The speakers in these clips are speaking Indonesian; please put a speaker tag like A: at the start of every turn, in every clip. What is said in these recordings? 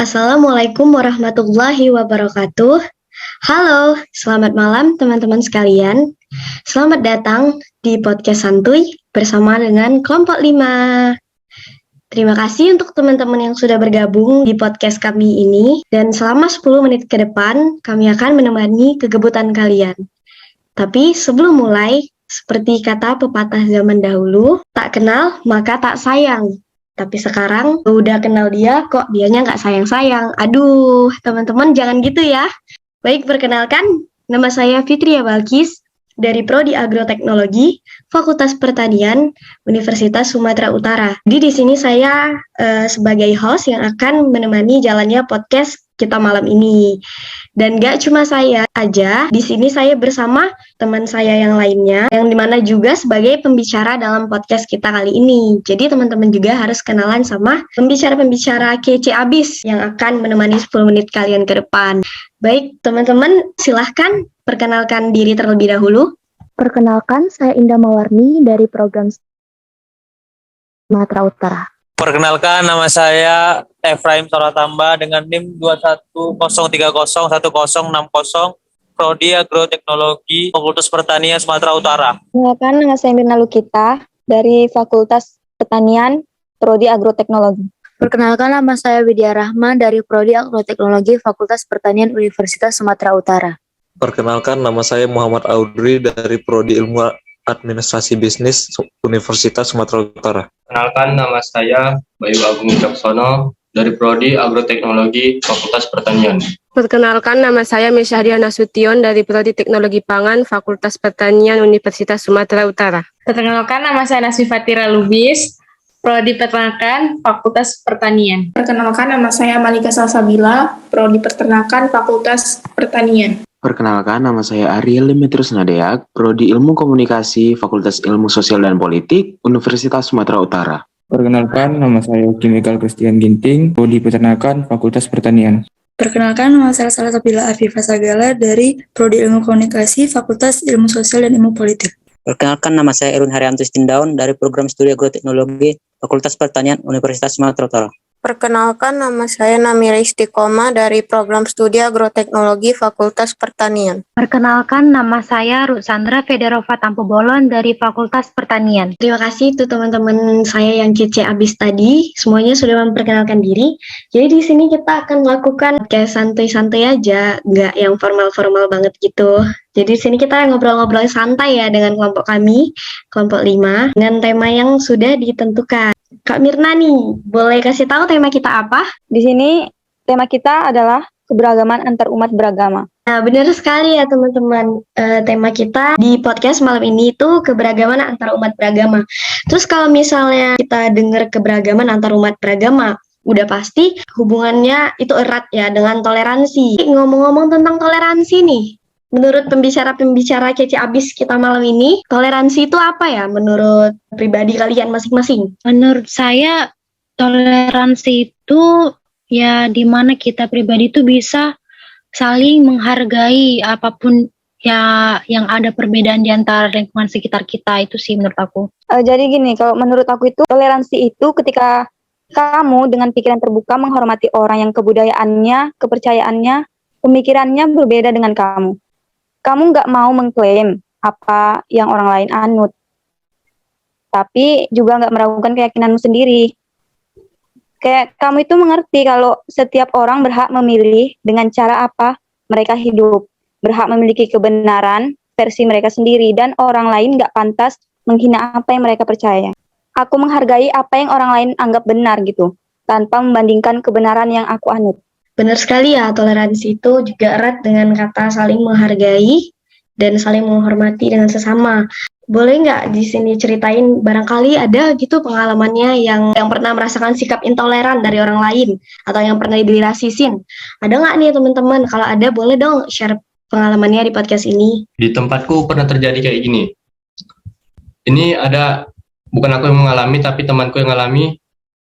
A: Assalamualaikum warahmatullahi wabarakatuh. Halo, selamat malam teman-teman sekalian. Selamat datang di podcast santuy bersama dengan kelompok 5. Terima kasih untuk teman-teman yang sudah bergabung di podcast kami ini. Dan selama 10 menit ke depan, kami akan menemani kegebutan kalian. Tapi sebelum mulai, seperti kata pepatah zaman dahulu, tak kenal maka tak sayang. Tapi sekarang udah kenal dia, kok dianya nggak sayang-sayang. Aduh, teman-teman jangan gitu ya. Baik, perkenalkan, nama saya Fitria Balkis dari Prodi Agroteknologi, Fakultas Pertanian, Universitas Sumatera Utara. Jadi di sini saya sebagai host yang akan menemani jalannya podcast kita malam ini. Dan gak cuma saya aja, di sini saya bersama teman saya yang lainnya, yang dimana juga sebagai pembicara dalam podcast kita kali ini. Jadi teman-teman juga harus kenalan sama pembicara-pembicara kece abis yang akan menemani 10 menit kalian ke depan. Baik, teman-teman silahkan perkenalkan diri terlebih dahulu.
B: Perkenalkan, saya Indah Mawarni dari program Sumatera Utara.
C: Perkenalkan, nama saya Efraim Soratamba dengan NIM 210301060, Prodi Agroteknologi, Fakultas Pertanian Sumatera Utara.
B: Perkenalkan, nama saya Mirna Lukita dari Fakultas Pertanian, Prodi Agroteknologi. Perkenalkan, nama saya Widya Rahma dari Prodi Agroteknologi, Fakultas Pertanian Universitas Sumatera Utara.
D: Perkenalkan, nama saya Muhammad Audrey dari Prodi Ilmu Administrasi Bisnis Universitas Sumatera Utara.
E: Perkenalkan, nama saya Bayu Agung Wicaksono dari Prodi Agroteknologi Fakultas Pertanian.
F: Perkenalkan, nama saya Mesyahriah Nasution dari Prodi Teknologi Pangan Fakultas Pertanian Universitas Sumatera Utara.
G: Perkenalkan, nama saya Nasvifatira Lubis, Prodi Peternakan Fakultas Pertanian.
H: Perkenalkan, nama saya Malika Salsabila, Prodi Peternakan Fakultas Pertanian.
I: Perkenalkan, nama saya Ariel Demetrius Nadeak, Prodi Ilmu Komunikasi, Fakultas Ilmu Sosial dan Politik, Universitas Sumatera Utara.
J: Perkenalkan, nama saya Kimikal Christian Ginting, Prodi Peternakan, Fakultas Pertanian.
K: Perkenalkan, nama saya Salsabila Afifah Sagala dari Prodi Ilmu Komunikasi, Fakultas Ilmu Sosial dan Ilmu Politik.
L: Perkenalkan, nama saya Erwin Haryanto Stindaun dari Program Studi Agroteknologi, Fakultas Pertanian, Universitas Sumatera Utara.
M: Perkenalkan, nama saya Namira Istiqomah dari Program Studi Agroteknologi Fakultas Pertanian.
N: Perkenalkan, nama saya Rutsandra Federova Tampobolon dari Fakultas Pertanian.
A: Terima kasih tuh teman-teman saya yang kece abis tadi. Semuanya sudah memperkenalkan diri. Jadi di sini kita akan melakukan kayak santai-santai aja, nggak yang formal-formal banget gitu. Jadi di sini kita ngobrol-ngobrol santai ya dengan kelompok kami, kelompok 5, dengan tema yang sudah ditentukan. Kak Mirna nih, boleh kasih tahu tema kita apa?
B: Di sini tema kita adalah keberagaman antar umat beragama.
A: Nah, benar sekali ya teman-teman. Tema kita di podcast malam ini itu keberagaman antar umat beragama. Terus kalau misalnya kita dengar keberagaman antar umat beragama, udah pasti hubungannya itu erat ya dengan toleransi. Ngomong-ngomong tentang toleransi nih, menurut pembicara-pembicara kece abis kita malam ini, toleransi itu apa ya menurut pribadi kalian masing-masing?
N: Menurut saya, toleransi itu ya di mana kita pribadi itu bisa saling menghargai apapun ya yang ada perbedaan di antara lingkungan sekitar kita, itu sih menurut aku.
B: Jadi gini, kalau menurut aku itu toleransi itu ketika kamu dengan pikiran terbuka menghormati orang yang kebudayaannya, kepercayaannya, pemikirannya berbeda dengan kamu. Kamu nggak mau mengklaim apa yang orang lain anut, tapi juga nggak meragukan keyakinanmu sendiri. Kayak kamu itu mengerti kalau setiap orang berhak memilih dengan cara apa mereka hidup, berhak memiliki kebenaran versi mereka sendiri, dan orang lain nggak pantas menghina apa yang mereka percaya. Aku menghargai apa yang orang lain anggap benar gitu, tanpa membandingkan kebenaran yang aku anut.
A: Benar sekali ya, toleransi itu juga erat dengan kata saling menghargai dan saling menghormati dengan sesama. Boleh nggak di sini ceritain barangkali ada gitu pengalamannya yang pernah merasakan sikap intoleran dari orang lain atau yang pernah dirasisin? Ada nggak nih teman-teman? Kalau ada boleh dong share pengalamannya di podcast ini.
E: Di tempatku pernah terjadi kayak gini. Ini ada, bukan aku yang mengalami tapi temanku yang mengalami.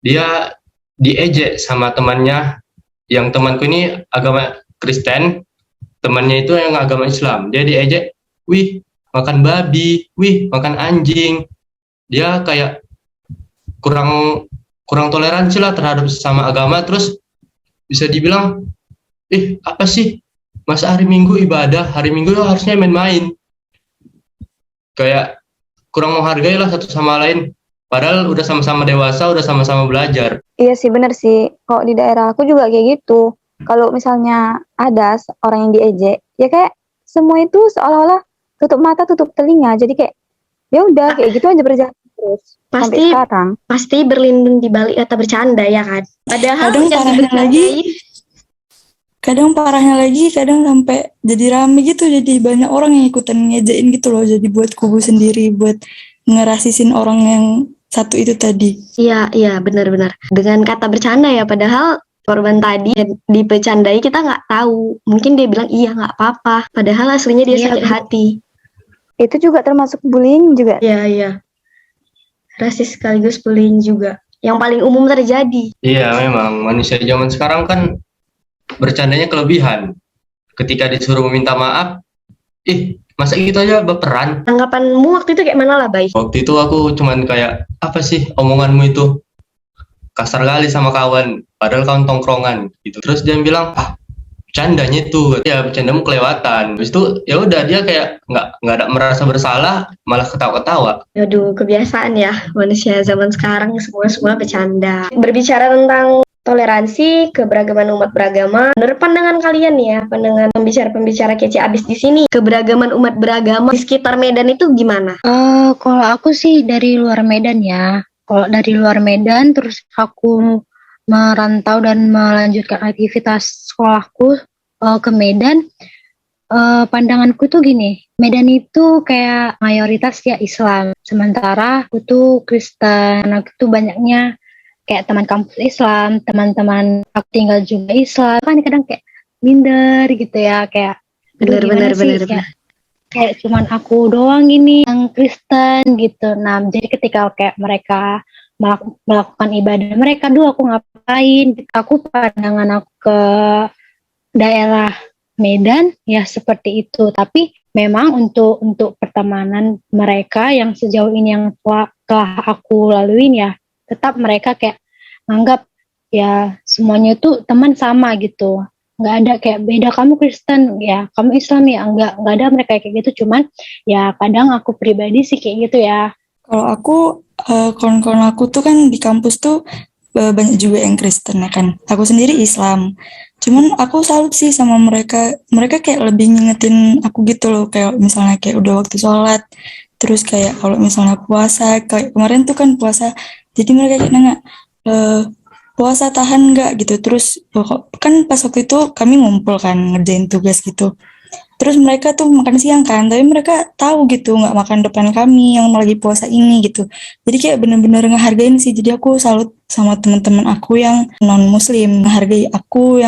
E: Dia diejek sama temannya. Yang temanku ini agama Kristen, temannya itu yang agama Islam. Dia diejek, wih makan babi, wih makan anjing. Dia kayak kurang toleransi lah terhadap sesama agama. Terus bisa dibilang, apa sih, masa hari Minggu ibadah, hari Minggu harusnya main-main. Kayak kurang menghargai lah satu sama lain. Padahal udah sama-sama dewasa, udah sama-sama belajar.
B: Iya sih, bener sih. Kok di daerah aku juga kayak gitu. Kalau misalnya ada orang yang diejek, ya kayak semua itu seolah-olah tutup mata, tutup telinga. Jadi kayak ya udah kayak gitu aja berjalan terus sampai sekarang.
A: Pasti berlindung di balik kata bercanda ya kan. Padahal
K: kadang parahnya lagi kadang sampai jadi rame gitu, jadi banyak orang yang ikutan ngejein gitu loh, jadi buat kubu sendiri, buat ngerasisin orang yang satu itu tadi.
A: Iya benar-benar dengan kata bercanda ya, padahal korban tadi dipecandai kita nggak tahu, mungkin dia bilang iya nggak apa-apa, padahal aslinya dia sakit hati.
B: Itu juga termasuk bullying juga.
A: Iya rasis sekaligus bullying juga yang paling umum terjadi.
E: Iya, memang manusia zaman sekarang kan bercandanya kelebihan. Ketika disuruh meminta maaf, masa gitu aja baperan.
A: Tanggapanmu waktu itu kayak mana lah, Bay?
E: Waktu itu aku cuman kayak, apa sih omonganmu itu? Kasar kali sama kawan, padahal kawan tongkrongan gitu. Terus dia bilang, bercandanya itu, ya bercandamu kelewatan. Habis itu ya udah dia kayak nggak ada merasa bersalah, malah ketawa-ketawa.
A: Aduh, kebiasaan ya manusia zaman sekarang, semua bercanda. Berbicara tentang toleransi, keberagaman umat beragama. Menurut pandangan kalian ya, pandangan pembicara-pembicara kece abis di sini, keberagaman umat beragama di sekitar Medan itu gimana?
N: Kalau aku sih dari luar Medan ya. Kalau dari luar Medan, terus aku merantau dan melanjutkan aktivitas sekolahku ke Medan. Pandanganku tuh gini, Medan itu kayak mayoritas ya Islam. Sementara aku tuh Kristen, aku tuh banyaknya kayak teman kampus Islam, teman-teman aku tinggal juga Islam, kan kadang kayak minder gitu ya, kayak
A: benar.
N: Kayak cuman aku doang gini yang Kristen gitu. Nah, jadi ketika kayak mereka melakukan ibadah mereka, aku ngapain? Aku pandangan aku ke daerah Medan ya seperti itu. Tapi memang untuk pertemanan mereka yang sejauh ini yang telah aku laluin ya, tetap mereka kayak nganggap ya semuanya tuh teman sama gitu, nggak ada kayak beda kamu Kristen ya kamu Islam ya, nggak ada mereka kayak gitu. Cuman ya kadang aku pribadi sih kayak gitu ya.
K: Kalau aku kawan-kawan aku tuh kan di kampus tuh banyak juga yang Kristen ya kan, aku sendiri Islam. Cuman aku salut sih sama mereka kayak lebih ngingetin aku gitu loh, kayak misalnya kayak udah waktu sholat, terus kayak kalau misalnya puasa, kayak kemarin tuh kan puasa, jadi mereka kayak nanya, puasa tahan nggak gitu. Terus kan pas waktu itu kami ngumpul kan ngerjain tugas gitu. Terus mereka tuh makan siang kan, tapi mereka tahu gitu nggak makan depan kami yang lagi puasa ini gitu. Jadi kayak bener-bener ngehargain sih. Jadi aku salut sama teman-teman aku yang non muslim, menghargai aku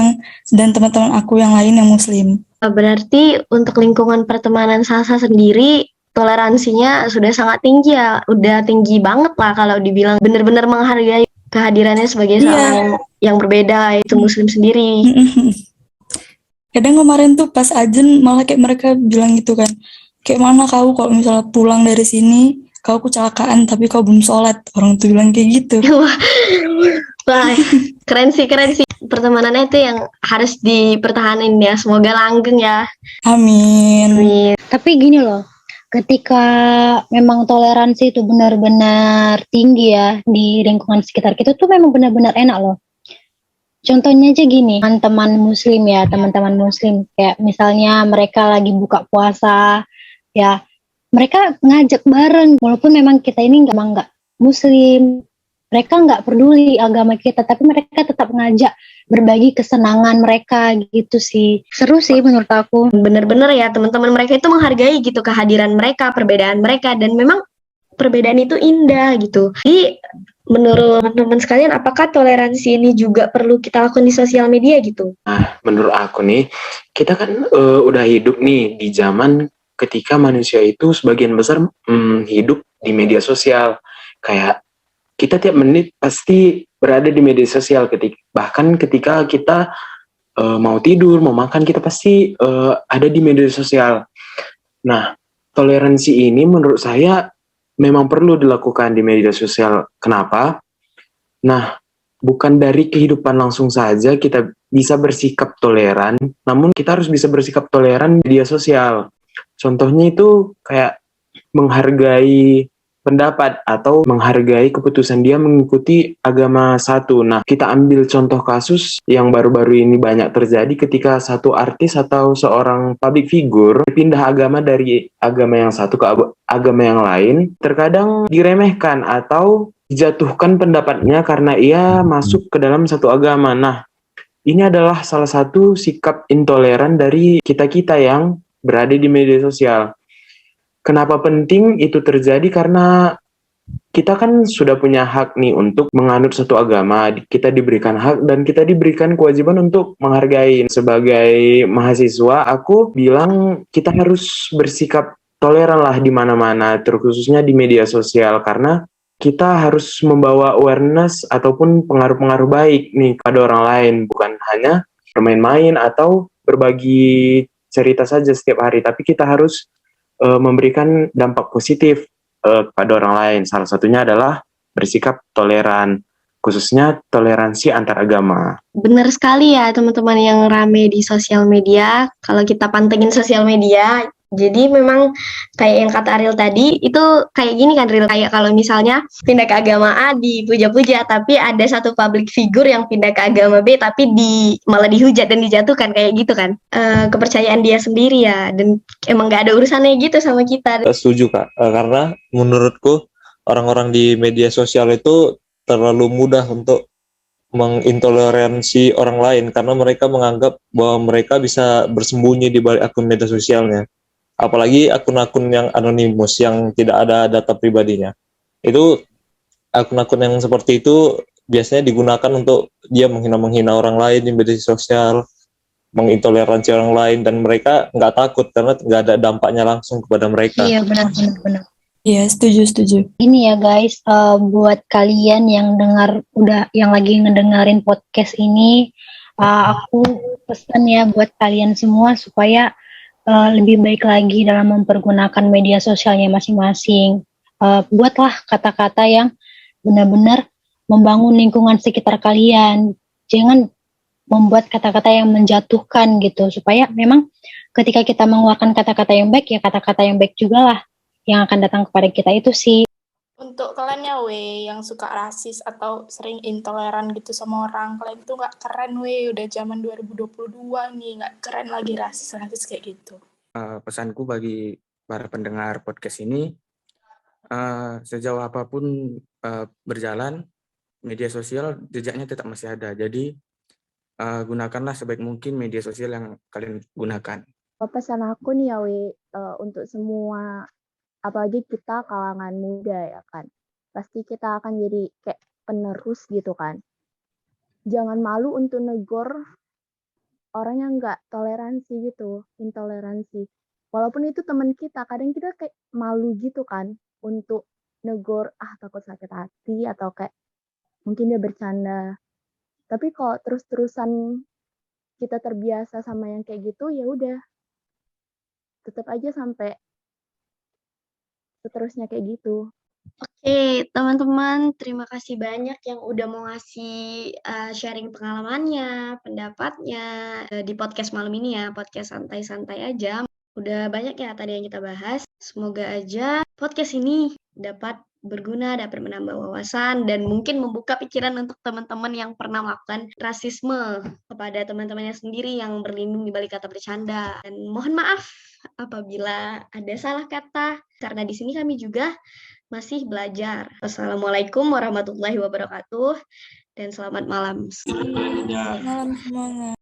K: dan teman-teman aku yang lain yang muslim.
A: Berarti untuk lingkungan pertemanan Salsa sendiri toleransinya sudah sangat tinggi ya, udah tinggi banget lah kalau dibilang benar-benar menghargai kehadirannya sebagai seorang yang berbeda, yaitu muslim sendiri.
K: Kadang kemarin tuh pas ajen malah kayak mereka bilang gitu kan, kayak mana kau kalau misalnya pulang dari sini kau kecelakaan tapi kau belum sholat, orang tuh bilang kayak gitu.
A: Wah, keren sih pertemanannya itu yang harus dipertahanin ya, semoga langgeng ya.
K: Amin.
N: Tapi gini loh, ketika memang toleransi itu benar-benar tinggi ya di lingkungan sekitar kita tuh memang benar-benar enak loh. Contohnya aja gini, teman-teman muslim kayak misalnya mereka lagi buka puasa ya, mereka ngajak bareng walaupun memang kita ini nggak muslim, mereka nggak peduli agama kita, tapi mereka tetap ngajak berbagi kesenangan mereka gitu sih. Seru sih menurut aku.
A: Bener-bener ya, teman-teman mereka itu menghargai gitu kehadiran mereka, perbedaan mereka, dan memang perbedaan itu indah gitu. Jadi menurut teman-teman sekalian, apakah toleransi ini juga perlu kita lakukan di sosial media gitu?
I: Nah, menurut aku nih, kita kan udah hidup nih di zaman ketika manusia itu sebagian besar hidup di media sosial. Kayak kita tiap menit pasti berada di media sosial, bahkan ketika kita mau tidur, mau makan, kita pasti ada di media sosial. Nah, toleransi ini menurut saya memang perlu dilakukan di media sosial. Kenapa? Nah, bukan dari kehidupan langsung saja kita bisa bersikap toleran, namun kita harus bisa bersikap toleran di media sosial. Contohnya itu kayak menghargai pendapat atau menghargai keputusan dia mengikuti agama satu. Nah, kita ambil contoh kasus yang baru-baru ini banyak terjadi ketika satu artis atau seorang public figure pindah agama dari agama yang satu ke agama yang lain, terkadang diremehkan atau dijatuhkan pendapatnya karena ia masuk ke dalam satu agama. Nah, ini adalah salah satu sikap intoleran dari kita-kita yang berada di media sosial. Kenapa penting itu terjadi? Karena kita kan sudah punya hak nih untuk menganut satu agama. Kita diberikan hak dan kita diberikan kewajiban untuk menghargai. Sebagai mahasiswa, aku bilang kita harus bersikap toleran lah di mana-mana, terkhususnya di media sosial. Karena kita harus membawa awareness ataupun pengaruh-pengaruh baik nih kepada orang lain. Bukan hanya bermain-main atau berbagi cerita saja setiap hari. Tapi kita harus memberikan dampak positif kepada orang lain. Salah satunya adalah bersikap toleran, khususnya toleransi antar agama.
A: Benar sekali ya teman-teman yang rame di sosial media. Kalau kita pantengin sosial media, jadi memang kayak yang kata Ariel tadi, itu kayak gini kan Ariel, kayak kalau misalnya pindah ke agama A dipuja-puja, tapi ada satu public figure yang pindah ke agama B tapi malah dihujat dan dijatuhkan kayak gitu kan. Kepercayaan dia sendiri ya, dan emang gak ada urusannya gitu sama kita.
D: Setuju Kak, karena menurutku orang-orang di media sosial itu terlalu mudah untuk mengintoleransi orang lain karena mereka menganggap bahwa mereka bisa bersembunyi di balik akun media sosialnya. Apalagi akun-akun yang anonimus yang tidak ada data pribadinya. Itu akun-akun yang seperti itu biasanya digunakan untuk dia menghina-menghina orang lain di media sosial, mengintoleransi orang lain, dan mereka nggak takut karena nggak ada dampaknya langsung kepada mereka.
N: Iya, benar.
K: Iya, setuju.
N: Ini ya guys, buat kalian yang yang lagi ngedengerin podcast ini, aku pesan ya buat kalian semua supaya lebih baik lagi dalam mempergunakan media sosialnya masing-masing. Buatlah kata-kata yang benar-benar membangun lingkungan sekitar kalian. Jangan membuat kata-kata yang menjatuhkan gitu, supaya memang ketika kita mengeluarkan kata-kata yang baik, ya kata-kata yang baik juga lah yang akan datang kepada kita itu sih.
H: Untuk kalian ya yang suka rasis atau sering intoleran gitu sama orang, kalian tuh nggak keren udah zaman 2022 nih, nggak keren lagi rasis kayak gitu.
J: Pesanku bagi para pendengar podcast ini, sejauh apapun berjalan, media sosial jejaknya tetap masih ada. Jadi gunakanlah sebaik mungkin media sosial yang kalian gunakan.
O: Pesan aku nih ya untuk semua, apalagi kita kalangan muda ya kan, pasti kita akan jadi kayak penerus gitu kan. Jangan malu untuk negor orang yang nggak toleransi gitu, intoleransi. Walaupun itu teman kita, kadang kita kayak malu gitu kan untuk negor, takut sakit hati atau kayak mungkin dia bercanda. Tapi kalau terus-terusan kita terbiasa sama yang kayak gitu, ya udah tetap aja sampai seterusnya kayak gitu.
A: Oke, teman-teman, terima kasih banyak yang udah mau ngasih sharing pengalamannya, pendapatnya di podcast malam ini ya, podcast santai-santai aja. Udah banyak ya tadi yang kita bahas. Semoga aja podcast ini dapat berguna, dapat menambah wawasan, dan mungkin membuka pikiran untuk teman-teman yang pernah melakukan rasisme kepada teman-temannya sendiri yang berlindung di balik kata bercanda. Dan mohon maaf apabila ada salah kata, karena di sini kami juga masih belajar. Wassalamualaikum warahmatullahi wabarakatuh, dan selamat malam.
K: Malam semuanya.